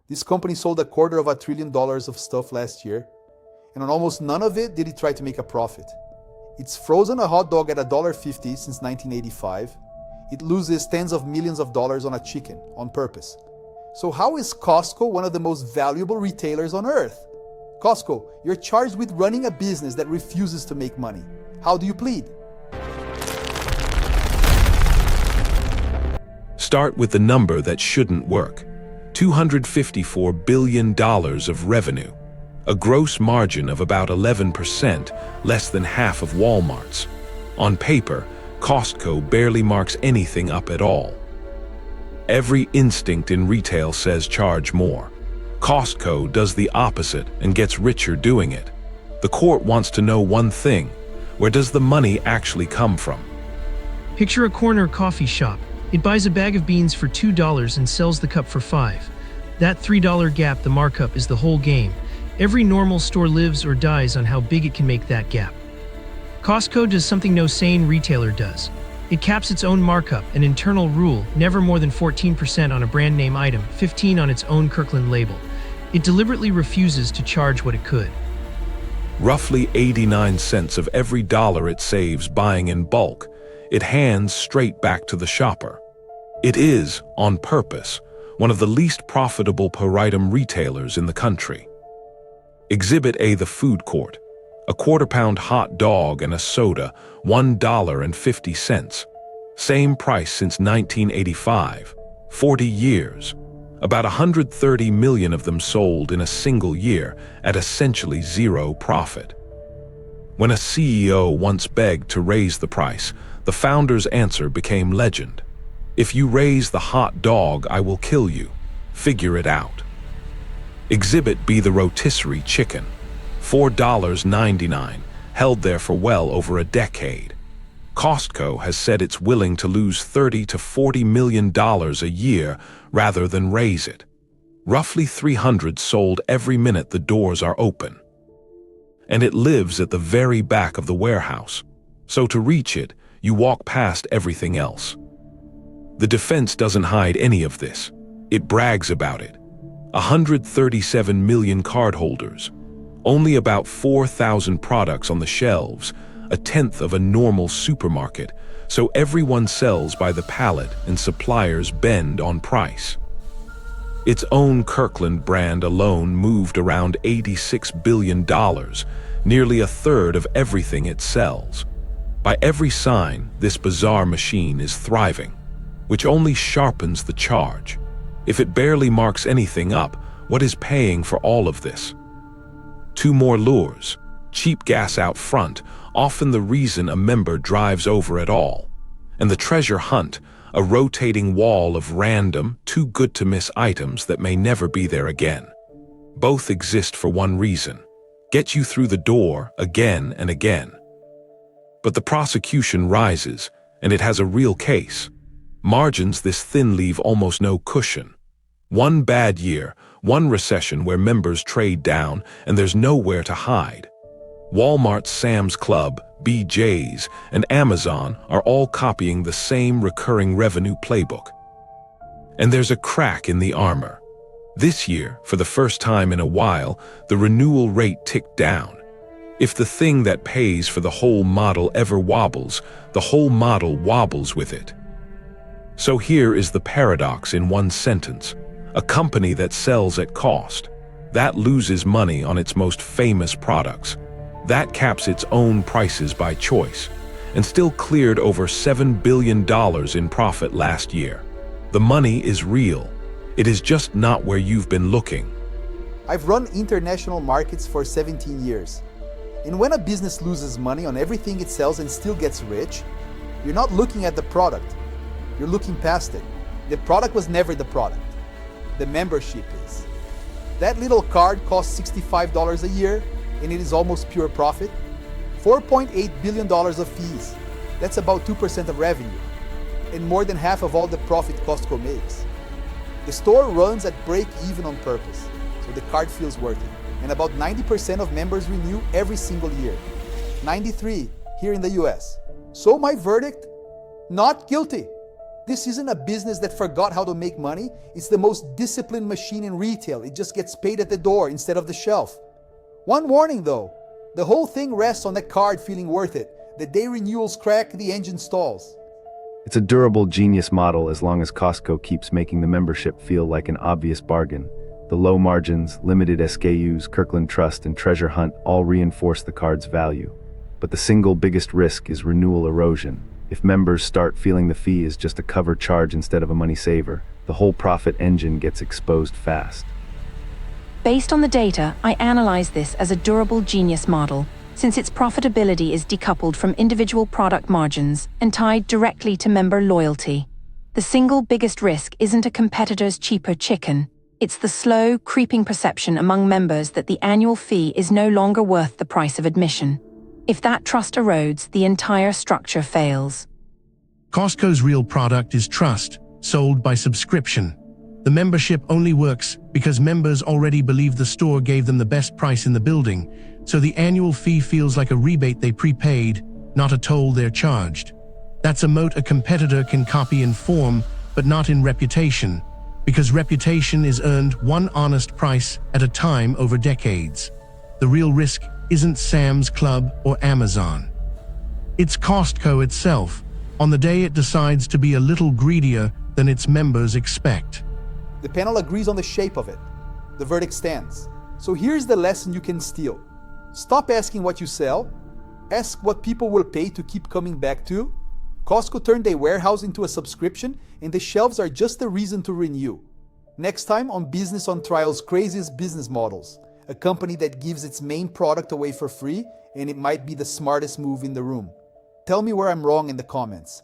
This company sold $250 billion of stuff last year, and on almost none of it did it try to make a profit. It's frozen a hot dog at $1.50 since 1985. It loses tens of millions of dollars on a chicken on purpose. So how is Costco one of the most valuable retailers on earth? Costco, you're charged with running a business that refuses to make money. How do you plead? Start with the number that shouldn't work. $254 billion of revenue. A gross margin of about 11%, less than half of Walmart's. On paper, Costco barely marks anything up at all. Every instinct in retail says charge more. Costco does the opposite and gets richer doing it. The court wants to know one thing: where does the money actually come from? Picture a corner coffee shop. It buys a bag of beans for $2 and sells the cup for $5. That $3 gap, the markup, is the whole game. Every normal store lives or dies on how big it can make that gap. Costco does something no sane retailer does. It caps its own markup, an internal rule, never more than 14% on a brand name item, 15% on its own Kirkland label. It deliberately refuses to charge what it could. Roughly 89 cents of every dollar it saves buying in bulk, it hands straight back to the shopper. It is, on purpose, one of the least profitable per-item retailers in the country. Exhibit A, the food court. A quarter-pound hot dog and a soda, $1.50. Same price since 1985, 40 years. About 130 million of them sold in a single year at essentially zero profit. When a CEO once begged to raise the price, the founder's answer became legend. If you raise the hot dog, I will kill you. Figure it out. Exhibit B, the rotisserie chicken. $4.99, held there for well over a decade. Costco has said it's willing to lose $30 to $40 million a year rather than raise it. Roughly 300 sold every minute the doors are open. And it lives at the very back of the warehouse. So to reach it, you walk past everything else. The defense doesn't hide any of this. It brags about it. 137 million cardholders. Only about 4,000 products on the shelves, a tenth of a normal supermarket, so everyone sells by the pallet and suppliers bend on price. Its own Kirkland brand alone moved around $86 billion, nearly a third of everything it sells. By every sign, this bizarre machine is thriving, which only sharpens the charge. If it barely marks anything up, what is paying for all of this? Two more lures. Cheap gas out front, often the reason a member drives over at all. And the treasure hunt, a rotating wall of random, too-good-to-miss items that may never be there again. Both exist for one reason: get you through the door again and again. But the prosecution rises, and it has a real case. Margins this thin leave almost no cushion. One bad year, one recession where members trade down, and there's nowhere to hide. Walmart's Sam's Club, BJ's, and Amazon are all copying the same recurring revenue playbook. And there's a crack in the armor. This year, for the first time in a while, the renewal rate ticked down. If the thing that pays for the whole model ever wobbles, the whole model wobbles with it. So here is the paradox in one sentence. A company that sells at cost, that loses money on its most famous products. That caps its own prices by choice, and still cleared over $7 billion in profit last year. The money is real. It is just not where you've been looking. I've run international markets for 17 years. And when a business loses money on everything it sells and still gets rich, you're not looking at the product. You're looking past it. The product was never the product. The membership is. That little card costs $65 a year, and it is almost pure profit. $4.8 billion of fees. That's about 2% of revenue, and more than half of all the profit Costco makes. The store runs at break even on purpose, so the card feels worth it. And about 90% of members renew every single year. 93 here in the US. So my verdict, not guilty. This isn't a business that forgot how to make money. It's the most disciplined machine in retail. It just gets paid at the door instead of the shelf. One warning though, the whole thing rests on the card feeling worth it. The day renewals crack, the engine stalls. It's a durable genius model as long as Costco keeps making the membership feel like an obvious bargain. The low margins, limited SKUs, Kirkland Trust, and Treasure Hunt all reinforce the card's value. But the single biggest risk is renewal erosion. If members start feeling the fee is just a cover charge instead of a money saver, the whole profit engine gets exposed fast. Based on the data, I analyze this as a durable genius model, since its profitability is decoupled from individual product margins and tied directly to member loyalty. The single biggest risk isn't a competitor's cheaper chicken. It's the slow, creeping perception among members that the annual fee is no longer worth the price of admission. If that trust erodes, the entire structure fails. Costco's real product is trust, sold by subscription. The membership only works because members already believe the store gave them the best price in the building, so the annual fee feels like a rebate they prepaid, not a toll they're charged. That's a moat a competitor can copy in form, but not in reputation, because reputation is earned one honest price at a time over decades. The real risk isn't Sam's Club or Amazon. It's Costco itself, on the day it decides to be a little greedier than its members expect. The panel agrees on the shape of it. The verdict stands. So here's the lesson you can steal. Stop asking what you sell. Ask what people will pay to keep coming back to. Costco turned a warehouse into a subscription, and the shelves are just a reason to renew. Next time on Business on Trial's craziest business models, a company that gives its main product away for free, and it might be the smartest move in the room. Tell me where I'm wrong in the comments.